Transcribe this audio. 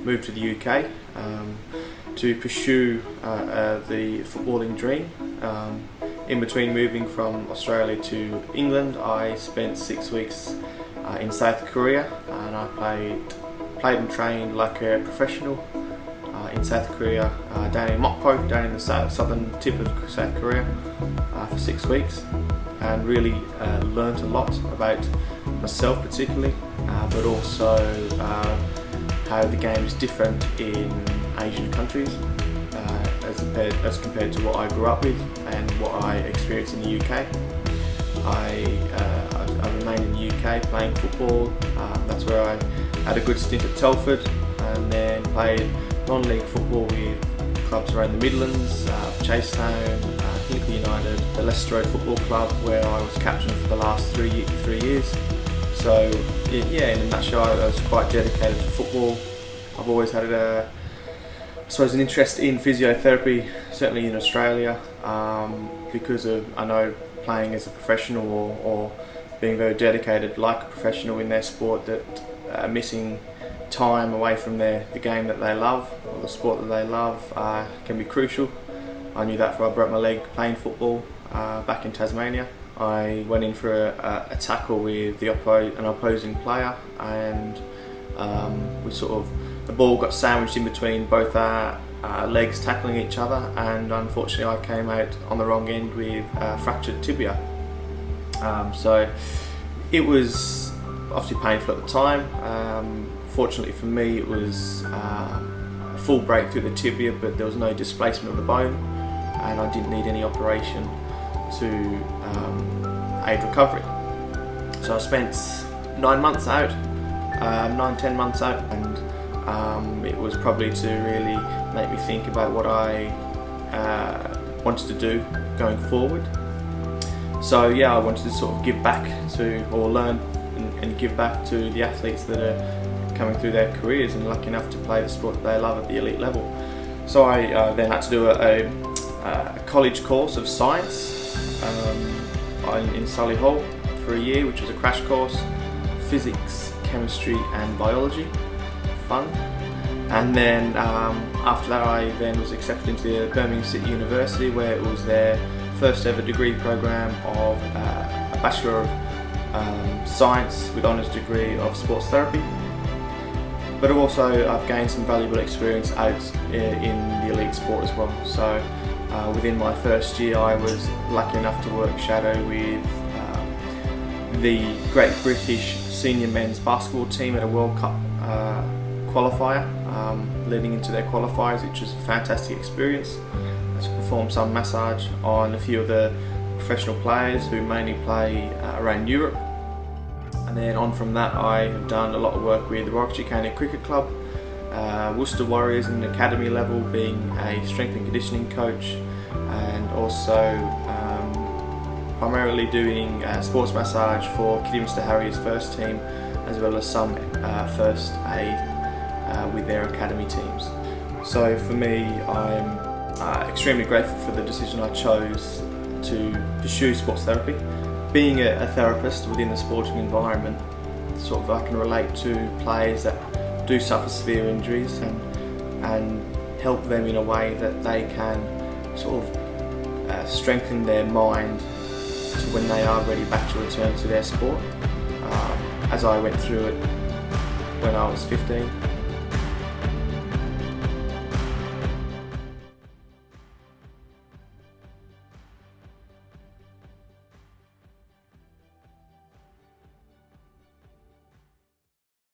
moved to the UK to pursue the footballing dream. In between moving from Australia to England, I spent 6 weeks in South Korea, and I played and trained like a professional in South Korea, down in Mokpo, down in the southern tip of South Korea, for 6 weeks, and really learnt a lot about myself particularly, but also how the game is different in Asian countries as compared to what I grew up with and what I experienced in the UK. I remained in the UK playing football. That's where I had a good stint at Telford, and then played non-league football with clubs around the Midlands, Chasetown, Hinkley United, the Leicester Road Football Club, where I was captain for the last three years. So yeah, in a nutshell, I was quite dedicated to football. I've always had an interest in physiotherapy, certainly in Australia, because of, I know, playing as a professional or being very dedicated like a professional in their sport, that missing time away from the game that they love or the sport that they love can be crucial. I knew that before I broke my leg playing football back in Tasmania. I went in for a tackle with an opposing player, and the ball got sandwiched in between both our legs tackling each other, and unfortunately I came out on the wrong end with fractured tibia. So it was obviously painful at the time. Fortunately for me, it was a full break through the tibia, but there was no displacement of the bone, and I didn't need any operation to aid recovery. So I spent 9 months out, 10 months out, and it was probably to really make me think about what I wanted to do going forward. So yeah, I wanted to sort of give back to, or learn and give back to the athletes that are coming through their careers and lucky enough to play the sport that they love at the elite level. So I then had to do a college course of science in Solihull for a year, which was a crash course: physics, chemistry and biology. Fun. And then after that, I then was accepted into the Birmingham City University, where it was their first ever degree program of a Bachelor of Science with honours degree of sports therapy. But also I've gained some valuable experience out in the elite sport as well. So within my first year, I was lucky enough to work shadow with the Great British senior men's basketball team at a World Cup qualifier, leading into their qualifiers, which was a fantastic experience. To perform some massage on a few of the professional players who mainly play around Europe. And then on from that, I have done a lot of work with the Royal County Cricket Club, Worcester Warriors in the academy level, being a strength and conditioning coach, and also primarily doing sports massage for Kidderminster Harriers first team, as well as some first aid with their academy teams. So for me, I'm extremely grateful for the decision I chose to pursue sports therapy. Being a therapist within the sporting environment, sort of I can relate to players that do suffer severe injuries and help them in a way that they can sort of strengthen their mind to when they are ready back to return to their sport. As I went through it when I was 15,